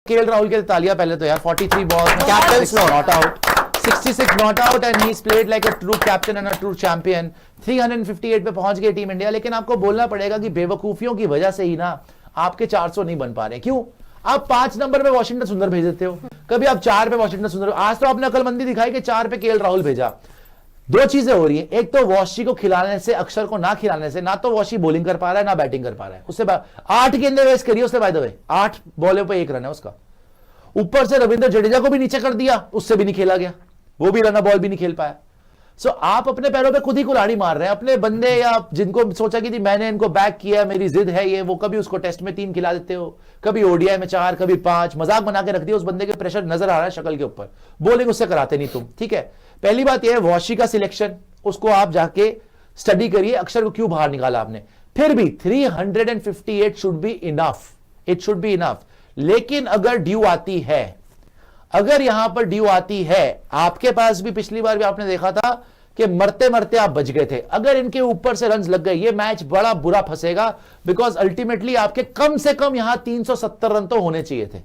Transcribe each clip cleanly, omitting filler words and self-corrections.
KL Rahul के तालियां पहले तो यार, 43 ball, captain not out, 66 not out and he played like a true captain and a true champion. 358 पे पहुंच गई टीम इंडिया, लेकिन आपको बोलना पड़ेगा कि बेवकूफियों की वजह से ही ना आपके 400 नहीं बन पा रहे। क्यों? आप 5 नंबर पे वाशिंगटन सुंदर भेज देते हो, कभी आप 4 पे वाशिंगटन सुंदर, आज तो आपने अकलमंदी दिखाई कि 4 पे केएल राहुल भेजा। दो चीजें हो रही है, एक तो वॉशी को खिलाने से, अक्षर को ना खिलाने से, ना तो वॉशी बॉलिंग कर पा रहा है ना बैटिंग कर पा रहा है। उससे 8 गेंदें वेस्ट करी उसने, बाय द वे 8 बॉलों पे 1 रन है उसका। ऊपर से रविंद्र जडेजा को भी नीचे कर दिया, उससे भी नहीं खेला गया, वो भी रन बॉल भी नहीं खेल पाया। सो आप अपने पैरों पे खुद ही कुल्हाड़ी मार रहे हैं। अपने बंदे या जिनको सोचा कि मैंने इनको बैक किया, मेरी जिद है ये, वो कभी उसको टेस्ट में 3 खिला देते हो, कभी ओडीआई में 4, कभी 5, मजाक बना के रख दिया। उस बंदे के प्रेशर नजर आ रहा है शक्ल के ऊपर, बॉलिंग उससे कराते नहीं तुम, ठीक है। पहली बात यह है वॉशी का सिलेक्शन, उसको आप जाके स्टडी करिए, अक्षर को क्यों बाहर निकाला आपने। फिर भी 358 should be enough, it should be enough. लेकिन अगर ड्यू आती है, अगर यहां पर ड्यू आती है, आपके पास भी पिछली बार भी आपने देखा था कि मरते मरते आप बच गए थे। अगर इनके ऊपर से रन्स लग गए, ये मैच बड़ा बुरा फंसेगा, बिकॉज अल्टीमेटली आपके कम से कम यहां 370 रन तो होने चाहिए थे।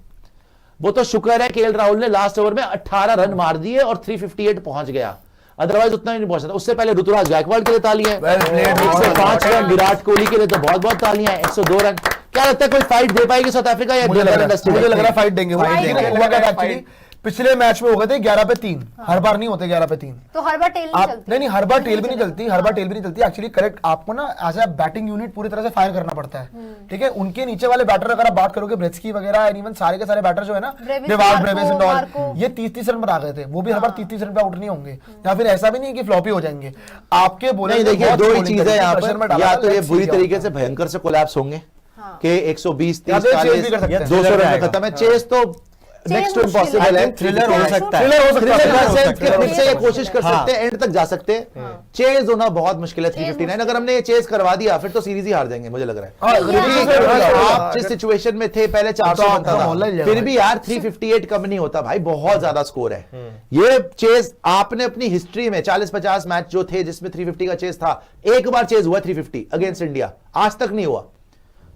वो तो शुक्र है केएल राहुल ने लास्ट ओवर में 18 रन मार दिए और 358 पहुंच गया, अदरवाइज उतना ही नहीं पहुंचा था। उससे पहले ऋतुराज गायकवाड़ के लिए तालियां, 105 रन, विराट कोहली के लिए तो बहुत बहुत तालियां, 102 रन। क्या लगता है कोई फाइट दे पाएगी साउथ अफ्रीका या मुझे लग रहा है फाइट देंगे। पिछले मैच में हो गए थे 11 पे 3, हर बार नहीं होते 11 पे 3, तो हर बार टेल नहीं चलती। नहीं, हर बार टेल भी नहीं चलती, हर बार टेल भी नहीं चलती। एक्चुअली करेक्ट, आपको ना एज अ बैटिंग यूनिट पूरी तरह से फायर करना पड़ता है, ठीक है। उनके नीचे वाले बैटर अगर आप बात करोगे, ब्रेट्सकी वगैरह, इवन सारे के सारे बैटर जो है ना, डेवाल्ड, ब्रेविस एंड ऑल, ये 30-30 रन पर आ गए थे। वो भी हर बार 30-30 रन पे आउट नहीं होंगे, या फिर ऐसा भी नहीं कि फ्लॉपी हो जाएंगे आपके बॉलर। देखिए दो ही चीजें यहाँ पर, या तो ये बुरी तरीके से भयंकर से कोलैप्स होंगे कि 120, 30, 40, 200 रन में खत्म है। चेस तो नेक्स्ट टू इम्पॉसिबल है, थ्रिलर हो सकता है, फिर से ये कोशिश कर सकते हैं, एंड तक जा सकते हैं। चेज होना बहुत मुश्किल है 359। अगर हमने ये चेज करवा दिया फिर तो सीरीज ही हार जाएंगे मुझे लग रहा है। आप जिस सिचुएशन में थे पहले 400 बनता था, फिर भी यार 358 कम नहीं होता भाई, बहुत ज्यादा स्कोर है। ये चेज आपने अपनी हिस्ट्री में 40-50 मैच जो थे जिसमें 350 का चेज था, एक बार चेज हुआ 350 अगेंस्ट इंडिया, आज तक नहीं हुआ।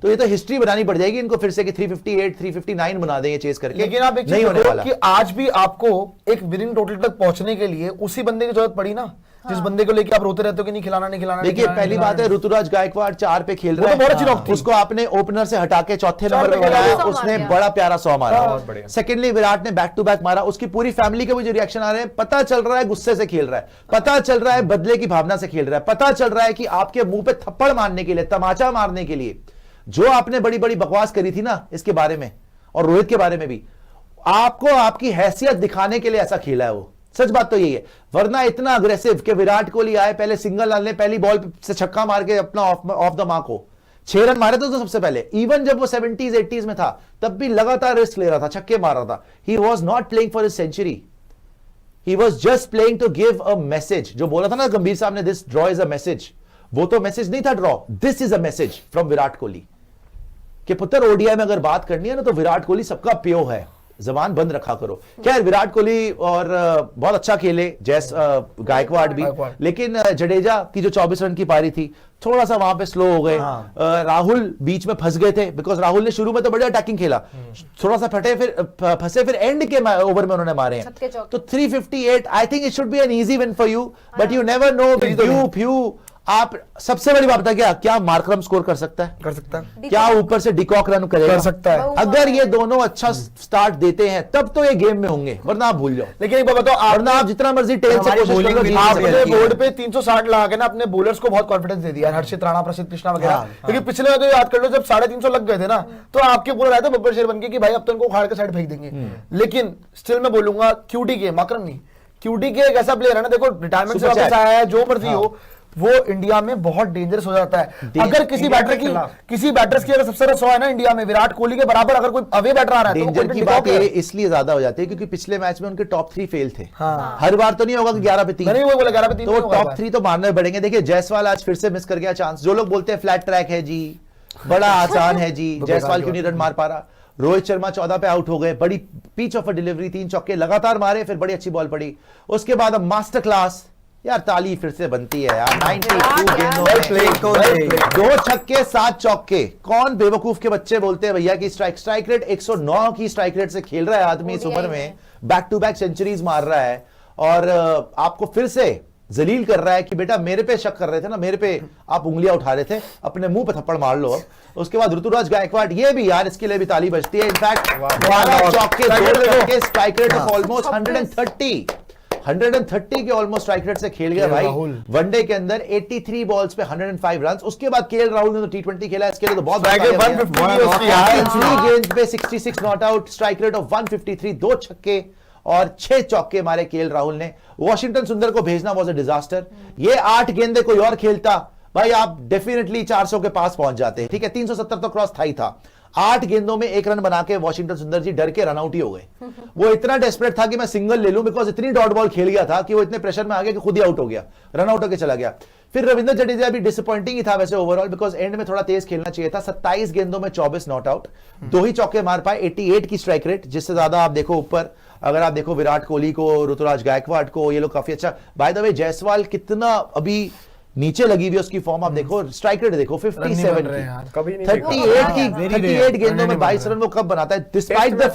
तो ये तो हिस्ट्री बनानी पड़ जाएगी इनको फिर से कि 358, 359 बना देंगे चेस करके। लेकिन आप एक नहीं होने वाला कि आज भी आपको एक विनिंग टोटल तक पहुंचने के लिए उसी बंदे की जरूरत पड़ी ना, जिस बंदे को लेके आप रोते रहते हो कि नहीं खिलाना नहीं खिलाना। देखिए पहली बात है ऋतुराज गायकवाड़ 4 पे खेल रहा है, बहुत अच्छी नॉक थी। उसको आपने ओपनर से हटा के चौथे नंबर पे बनाया, उसने बड़ा प्यारा 100 मारा। सेकेंडली विराट ने बैक टू बैक मारा, उसकी पूरी फैमिली के भी जो रिएक्शन आ रहे हैं, पता चल रहा है गुस्से से खेल रहा है, पता चल रहा है बदले की भावना से खेल रहा है, पता चल रहा है कि आपके मुंह पे थप्पड़ मारने के लिए, तमाचा मारने के लिए जो आपने बड़ी बड़ी बकवास करी थी ना इसके बारे में और रोहित के बारे में भी, आपको आपकी हैसियत दिखाने के लिए ऐसा खेला है वो। सच बात तो यही है, वरना इतना अग्रेसिव कि विराट कोहली आए, पहले सिंगल डालने, पहली बॉल से छक्का मार के अपना ऑफ द मार्क हो, 6 रन मारे थे तो सबसे पहले। इवन जब वो 70s 80s में था तब भी लगातार रिस्क ले रहा था, छक्के मार रहा था। He was not playing for his century, he was just playing to give a message. जो बोला था ना गंभीर साहब ने, this draw is a message, वो तो मैसेज नहीं था draw, this is a message from Virat Kohli कि पुत्र ओडीआई में अगर बात करनी है ना तो विराट कोहली सबका प्यो है, जबान बंद रखा करो। खैर विराट कोहली और बहुत अच्छा खेले, जैस गायकवाड़ भी, लेकिन जडेजा की जो 24 रन की पारी थी थोड़ा सा वहां पे स्लो हो गए। राहुल बीच में फंस गए थे, बिकॉज राहुल ने शुरू में तो बड़ा अटैकिंग खेला, थोड़ा सा फंसे फिर एंड के ओवर में उन्होंने मारे हैं। तो 358 I think it should be an easy win for you, but you never know. आप सबसे बड़ी बात है क्या मार्करम स्कोर कर सकता है, क्या ऊपर से डिकॉक रन कर सकता है। अगर ये दोनों अच्छा स्टार्ट देते हैं तब तो ये गेम में होंगे, वरना आप भूल जाओ। लेकिन एक बात बताओ, वरना आप जितना मर्जी टेल से कोशिश करो, आपने बोर्ड पे 360 लगा के ना अपने बॉलर्स को बहुत कॉन्फिडेंस दे दिया, हर्षित राणा, प्रसिद्ध कृष्णा वगैरह। क्योंकि पिछले में तो याद कर लो जब 350 लग गए थे ना, तो आपके बॉलर आए थे बब्बर शेर बनके कि भाई अब तो इनको उखाड़ के साइड फेंक देंगे। लेकिन स्टिल मैं बोलूंगा क्यूटी के माकरम नहीं, क्यूटी के एक ऐसा प्लेयर है ना, देखो रिटायरमेंट से वापस आया है, जो मर्जी हो, वो इंडिया में बहुत डेंजरस हो जाता है। अगर किसी बैटर्स की अगर सबसे ज्यादा 100 है ना इंडिया में, विराट कोहली के बराबर अगर कोई अवे बैटर आ रहा है, डेंजर की बात ये इसलिए ज्यादा हो जाती है क्योंकि पिछले मैच में उनके टॉप 3 फेल थे। हर बार तो नहीं होगा कि 11 पे 3, नहीं वो बोला 11 पे 3, तो टॉप 3 तो मारने पड़ेंगे। देखिए जायसवाल आज फिर से मिस कर गया चांस। जो लोग बोलते हैं फ्लैट ट्रैक है जी, बड़ा आसान है जी, जायसवाल क्यों नहीं रन मार पा रहा। रोहित शर्मा 14 पे आउट हो गए, बड़ी पीच ऑफ अ डिलीवरी, 3 चौके लगातार मारे, फिर बड़ी अच्छी बॉल पड़ी। उसके बाद अब मास्टर क्लास यार ताली फिर से बनती है यार। 92 गेंदों में 2 छक्के 7 चौके। कौन बेवकूफ के बच्चे बोलते हैं भैया कि स्ट्राइक रेट 109 की स्ट्राइक रेट से खेल रहा है आदमी इस उम्र में, बैक टू बैक सेंचुरीज मार रहा है और आपको फिर से जलील कर रहा है कि बेटा मेरे पे शक कर रहे थे ना, मेरे पे आप उंगलियां उठा रहे थे, अपने मुंह पे थप्पड़ मार लो अब। उसके बाद ऋतुराज गायकवाड़, ये भी यार इसके लिए भी ताली बजती है। इनफैक्ट 12 चौके 2 छक्के, स्ट्राइक रेट ऑफ ऑलमोस्ट 130 के ऑलमोस्ट स्ट्राइक रेट से खेल गया भाई वनडे के अंदर। 83 बॉल्स पे 105 रन। उसके बाद केएल राहुल ने तो टी20 खेला, इसके लिए तो बहुत 153 गेंद पे 66 not out, strike rate of 153, 2 छक्के और 6 चौके मारे केएल राहुल ने। वॉशिंगटन सुंदर को भेजना वाज अ डिजास्टर। ये 8 गेंदे कोई और खेलता भाई आप डेफिनेटली 400 के पास पहुंच जाते। ठीक है, 370 तो क्रॉस था ही था। 8 गेंदों में 1 रन बना के वॉशिंगटन सुंदर जी डर के रन आउट ही हो गए। वो इतना डेस्परेट था कि मैं सिंगल ले लूं, बिकॉज इतनी डॉट बॉल खेल गया था कि वो इतने प्रेशर में आ गया कि खुद ही आउट हो गया, रन आउट होकर चला गया। फिर रविंद्र जडेजा भी डिसअपॉइंटिंग ही था वैसे ओवरऑल, बिकॉज एंड में थोड़ा तेज खेलना चाहिए था। 27 गेंदों में 24 नॉट आउट, 2 ही चौके मार पाए। 88 की स्ट्राइक रेट, जिससे ज्यादा आप देखो ऊपर, अगर आप देखो विराट कोहली को, ऋतुराज गायकवाड़ को, ये लोग काफी अच्छा। बाय द वे जायसवाल कितना अभी नीचे लगी हुई उसकी फॉर्म आप देखो, स्ट्राइक रेट देखो 57 की, 38 गेंदों में 22 रन वो कब बनाता है, डिस्पाइट द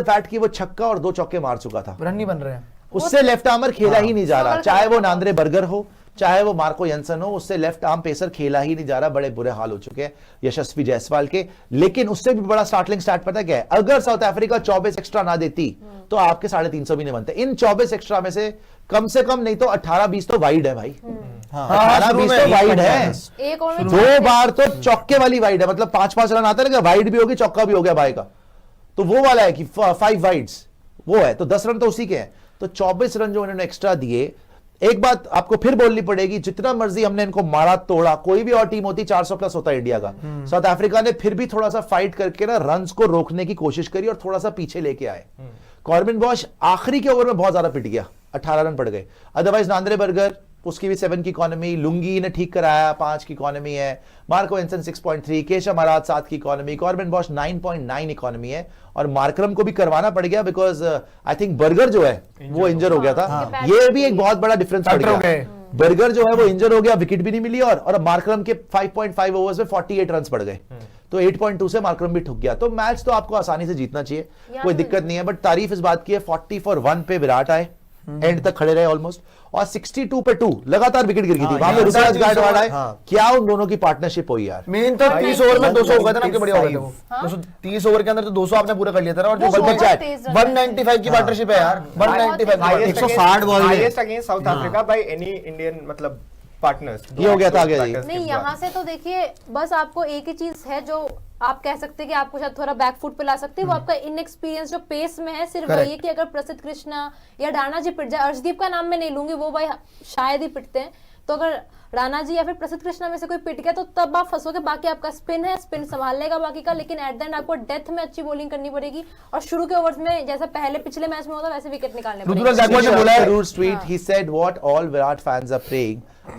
फैक्ट कि वो छक्का और 2 चौके मार चुका था। रन नहीं बन रहे हैं उससे लेफ्ट आर्मर खेला ही नहीं जा रहा, चाहे वो नांद्रे बर्गर हो चाहे वो मार्को यंसन हो, उससे लेफ्ट आर्म पेसर खेला ही नहीं जा रहा। बड़े बुरे हाल हो चुके हैं यशस्वी जायसवाल के। लेकिन उससे भी बड़ा स्टार्टलिंग स्टार्ट पता क्या है, अगर साउथ अफ्रीका 24 एक्स्ट्रा ना देती तो आपके 350 भी नहीं बनते। इन 24 एक्स्ट्रा में से कम नहीं तो 18-20 तो वाइड है भाई। 18-20 तो वाइड है। 2 बार तो चौके वाली वाइड है, मतलब 5-5 रन आता है, वाइड भी हो गया चौका भी हो गया भाई का। तो वो वाला है कि 5 वाइड्स वो है, तो 10 रन तो उसी के हैं। तो 24 रन जो उन्होंने एक्स्ट्रा दिए, एक बात आपको फिर बोलनी पड़ेगी, जितना मर्जी हमने इनको मारा तोड़ा, कोई भी और टीम होती 400 प्लस होता इंडिया का। साउथ अफ्रीका ने फिर भी थोड़ा सा फाइट करके ना रन्स को रोकने की कोशिश करी और थोड़ा सा पीछे लेके आए। कॉर्बिन बॉश आखिरी के ओवर में बहुत ज्यादा पिट गया, 18 रन पड़ गए। अदरवाइज नांद्रे बर्गर उसकी भी 7 की इकोनॉमी, लुंगी ने ठीक कराया 5 की इकोनॉमी है, मार्को एंसन 6.3, केशव महाराज 7 की इकोनॉमी, कॉर्बिन बॉश 9.9 इकोनॉमी है। और मार्करम को भी करवाना पड़ गया बिकॉज आई थिंक बर्गर जो है वो इंजर हो गया था। ये भी एक बहुत बड़ा डिफरेंस पड़ गया। बर्गर जो है वो इंजर हो गया, विकेट भी नहीं मिली, और मार्करम के 5.5 ओवर्स में 48 रन पड़ गए, तो 8.2 से मार्करम भी ठुक गया। तो मैच तो आपको आसानी से जीतना चाहिए, कोई दिक्कत नहीं है। बट तारीफ इस बात की है 40 फॉर 1 पे विराट आए, एंड तक खड़े रहे ऑलमोस्ट, और 62 पे 2 लगातार विकेट गिर गई थी वहां पे। ऋतुराज गायकवाड़ आए, क्या उन दोनों की पार्टनरशिप हुई यार। मेन तो 30 ओवर में 200 हो गए थे ना, आपके बढ़िया हो गए थे वो। 30 ओवर के अंदर तो 200 आपने पूरा कर लिया था। और जो 195 की पार्टनरशिप है यार, 195 160 ball highest against south Africa by any Indian मतलब पार्टनर्स। ये हो गया था आगे नहीं, यहाँ से तो देखिए बस आपको एक ही चीज है जो आप कह सकते हैं कि आपको शायद थोड़ा बैक फुट पे ला सकते हैं, वो आपका इनएक्सपीरियंस जो पेस में है। सिर्फ वही है कि अगर प्रसिद्ध कृष्णा या राणा जी पिट जाए, अर्शदीप का नाम मैं नहीं लूंगी, वो भाई शायद ही पिटते हैं, तो अगर राणा जी या फिर प्रसिद्ध कृष्णा में से कोई पिट गया तो तब आप फंसोगे। बाकी आपका स्पिन है, स्पिन संभाल लेगा बाकी का, लेकिन एट द एंड आपको डेथ में अच्छी बॉलिंग करनी पड़ेगी और शुरू के ओवर्स में जैसा पहले पिछले मैच में होता वैसे विकेट निकालने पड़ेंगे।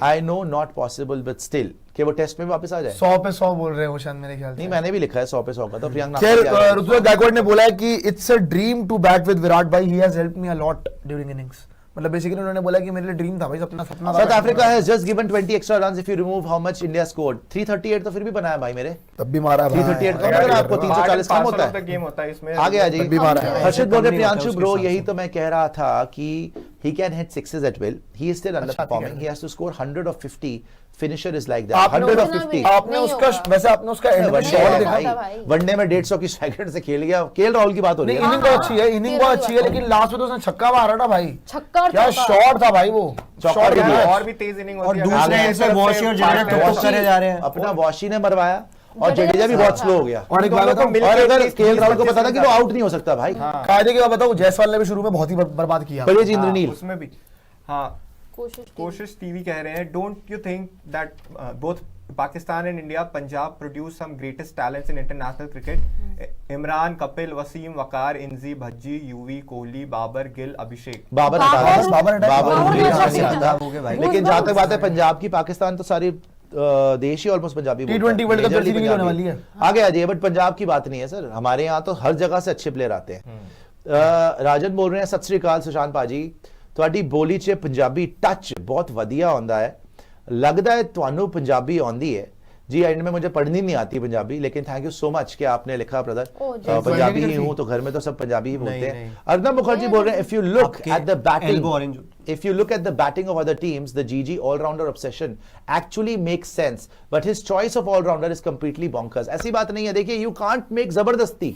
I know not possible but still कि वो टेस्ट में वापस आ जाए। 100 पे 100 बोल रहे हो शायद मेरे ख्याल से। नहीं, मैंने भी लिखा है 100 पे 100 का, तो प्रियंक ऋतुराज गायकवाड़ ने बोला है कि it's a dream to bat with Virat भाई, he has helped me a lot during innings. मतलब बेसिकली उन्होंने बोला कि मेरे लिए ड्रीम था भाई, सपना था। South Africa has just given 20 extra runs if you remove how much India scored. 338 तो फिर भी बनाया भाई मेरे, तब भी मारा भाई। 338 कम है आपको, 340 कम होता है, गेम होता है इसमें आगे आ जाइए। भी मारा है। हर्षित बोल रहे प्रियांशु ब्रो, यही तो मैं कह रहा था कि he can hit sixes at will. He is still underperforming. He has to score 100 or 50. Finisher is like that. 100 or 50. आपने उसका वैसे आपने उसका एंड में शॉट देखा भाई, वनडे में 150 की स्ट्राइक रेट से खेल गया। केएल राहुल की बात हो रही है। इनिंग बहुत अच्छी है, इनिंग बहुत अच्छी है, लेकिन लास्ट में तो उसने छक्का मारा था भाई। छक्का क्या शॉट था भाई वो, शॉट और भी तेज इनिंग होती है। और दूसरे ऐसे वॉशी और जडेजा टॉप करे जा रहे हैं। अपना वॉशी ने मरवाया और जडेजा भी बहुत स्लो हो गया। और एक बात बताओ, और अगर केएल राहुल को पता था कि वो आउट नहीं हो सकता भाई। कायदे की बात बताओ, जायसवाल ने भी शुरू में बहुत ही बर्बाद किया। करिए जी इंद्रनील उसमें भी। हाँ, कोशिश टीवी कह रहे हैं, don't you think that both Pakistan and India, Punjab produce some greatest talents in international cricket? Imran, Kapil, Wasim, Waqar, Inzi, Bhajji, Yuvi, Kohli, Babar, Gill, Abhishek. Babar लेकिन जहां तक बात है पंजाब की, पाकिस्तान तो सारी देश ही almost Punjabi T20 world cup जल्दी होने वाली है, आगे आ जाइए। बट पंजाब की बात नहीं है सर, हमारे यहाँ तो हर जगह से अच्छे प्लेयर आते हैं। राजन बोल रहे हैं, सत श्री अकाल सुशांत पाजी, ਤੁਹਾਡੀ ਬੋਲੀ 'ਚ ਪੰਜਾਬੀ ਟੱਚ बहुत ਵਧੀਆ ਆਉਂਦਾ ਹੈ लगता है ਤੁਹਾਨੂੰ ਪੰਜਾਬੀ ਆਉਂਦੀ ਹੈ जी एंड में मुझे पढ़नी नहीं आती पंजाबी लेकिन थैंक यू सो मच कि आपने लिखा ब्रदर पंजाबी ही हूं तो घर में तो सब पंजाबी ही बोलते हैं अर्नब मुखर्जी बोल रहे हैं if you look at the batting if you look at the batting of other teams the GG all-rounder obsession actually makes sense but his choice of all-rounder is completely bonkers ऐसी बात नहीं है देखिए you can't make जबरदस्ती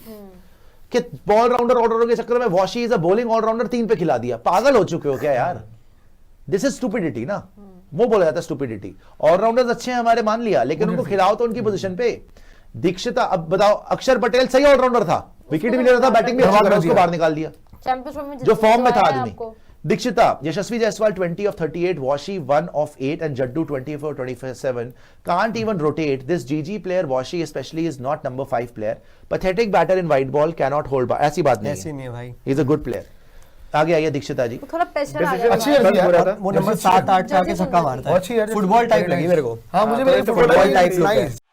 कि all-rounder order के चक्कर में washi is a bowling all-rounder 3 पे खिला दिया पागल हो चुके हो क्या यार दिस इज स्टूपिडिटी ना वो बोला जाता है स्टूपिडिटी ऑलराउंडर्स अच्छे हैं हमारे मान लिया लेकिन उनको खिलाओ तो उनकी पोजीशन पे दीक्षिता अब बताओ अक्षर पटेल सही ऑलराउंडर था विकेट भी ले रहा था बैटिंग भी अच्छा कर रहा उसको बाहर निकाल दिया चैंपियंस में जो फॉर्म में था आदमी दीक्षिता यशस्वी Jaiswal 20 of 38 Washi 1 of 8 and Jaddu 24 27 can't even rotate this GG player Washi especially is not number 5 player pathetic batter in white ball cannot hold ऐसी बात नहीं ऐसी नहीं है भाई he is a good player आगे आइए दीक्षिता जी थोड़ा प्रेशर आ गया अच्छी लगी यार वो नंबर 7-8 पे आके छक्का मारता है अच्छी यार फुटबॉल टाइप लगी मेरे को हाँ मुझे भी फुटबॉल टाइप